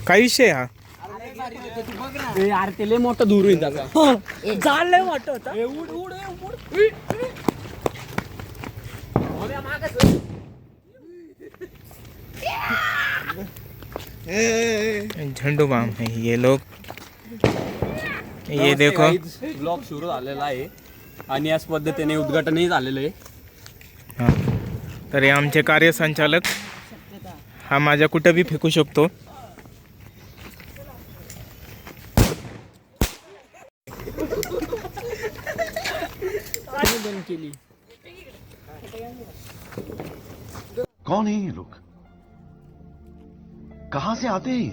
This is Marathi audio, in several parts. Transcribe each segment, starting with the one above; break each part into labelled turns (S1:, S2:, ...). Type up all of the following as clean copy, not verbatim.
S1: काय विषय हा?
S2: यार ते लय मोठं दूर होईल त्याचा.
S3: जाळ लय मोठं होतं.
S1: झंडू बाम है ये लोग. ये देखो
S2: ब्लॉग सुरू झालेला आहे आणि याच पद्धतीने उद्घाटनही झालेलं आहे.
S1: हा. तर हे आमचे कार्यसंचालक. हा माझ्या कुठं बी फेकू शकतो.
S3: केली.
S4: कौन है ये लोग? कहां से आते हैं?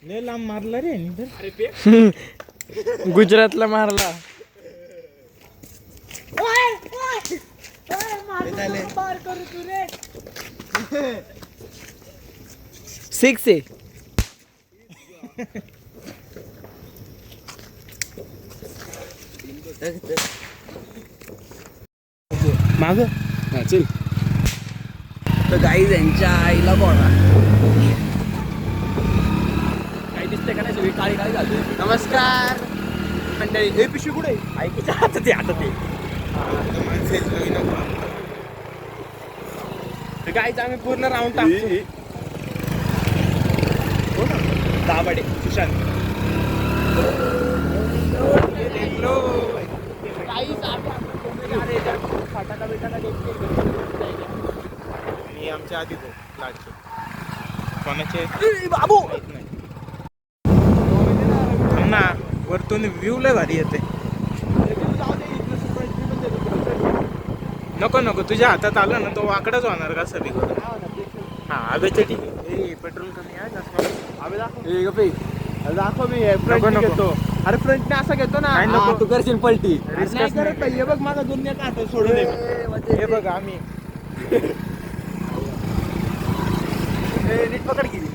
S1: लय लांब मारला रे.
S3: गुजरातला मारला. सिक्स आहे.
S1: माग
S2: चल तर गाईज यांच्या आईला बोला काही दिसते का नाही सगळी काळी काळी झाली.
S3: नमस्कार
S2: मंडळी. हे पिशवी कुठे ऐकूच्या हातात ते हातात
S1: तर गाईच आम्ही पूर्ण राऊंड टाकतो. दाबाडे सुशांत. आणि आमच्या आधी तो लाटचे कोणाचे
S2: बाबू
S1: ना वरतून व्ह्यू लय भारी येते. नको नको तुझ्या हातात आलं ना तो वाकडाच होणार का सभी करून. हा आवेच्या ठीक आहे. पेट्रोल कमी आहे जास्त.
S2: दाखव मी
S1: नको, नको.
S2: घेतो. अरे फ्रंटने असं घेतो ना.
S1: नाही, नको.
S2: तू करशील पलटी.
S1: रिस्कच
S2: नाही
S1: नाही.
S2: करत नाही. हे बघ माझा दुनिया का हातात सोडून दे.
S1: हे बघ आम्ही
S2: नीट पकड गेली.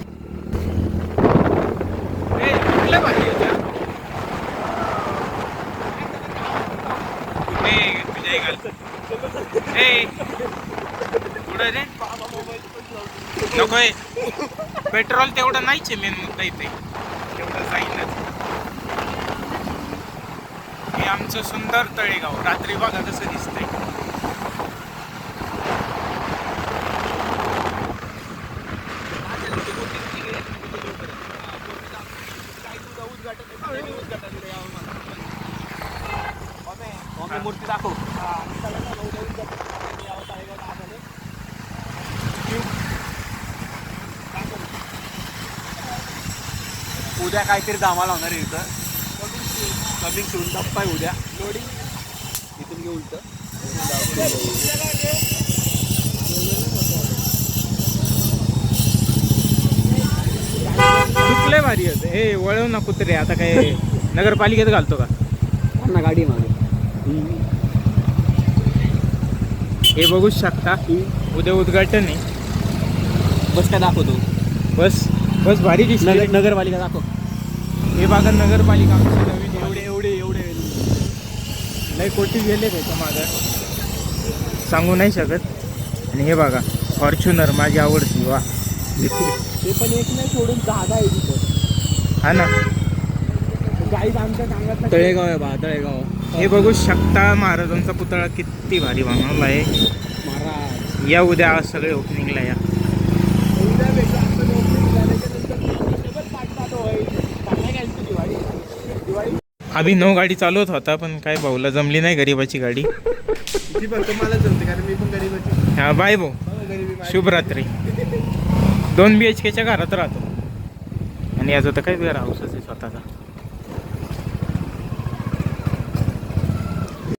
S1: लय भारी येते. तुझ्या घाल पुढे रे. नकोय पेट्रोल तेवढं नाहीच आहे. मेन मुद्दा इथे तेवढं जाईनच. हे आमचं सुंदर तळेगाव रात्री बघा कसं दिसतंय.
S2: मूर्ती दाखव. उद्या काहीतरी धामाला होणार आहे इथं. कमिंग सून टप्पा आहे उद्या. लोडिंग इथून घेऊन
S1: लय भारी होते. हे वळव ना कुत्रे. आता काय नगरपालिकेत घालतो का
S2: ना गाडी मागे.
S1: हे बघूच शकता. उद्या उद्घाटन आहे.
S2: बस काय दाखवतो.
S1: बस बस भारी दिसली.
S2: नगरपालिका दाखव.
S1: हे बघा नगरपालिका आमची नवीन
S2: एवढे
S1: लय कोटी गेले त्याच्या मागं सांगू नाही शकत. आणि हे बघा फॉर्च्युनर माझी आवडती. वा
S2: ते पण एक नाही सोडून जागा आहे तिथं.
S1: हा ना.
S2: गाईज आमच्या सांगत तळेगाव आहे बा. तळेगाव
S1: हे बघू शकता. महाराजांचा पुतळा किती भारी बनवला आहे.
S2: महाराज
S1: या उद्या सगळे ओपनिंगला या.
S2: उद्या वेगळं आपण ओपनिंग झाल्याच्या नंतर पाठ दिवाळी.
S1: अभिनव गाडी चालवत होता पण काय भाऊला जमली नाही गरीबाची गाडी.
S2: ती फक्त मला जमते कारण मी पण गरीबाची.
S1: हा बाय भाऊ शुभरात्री. 2 BHKच्या घरात राहतो आणि याचा तर काय वेगळा हाऊसच आहे स्वतःचा.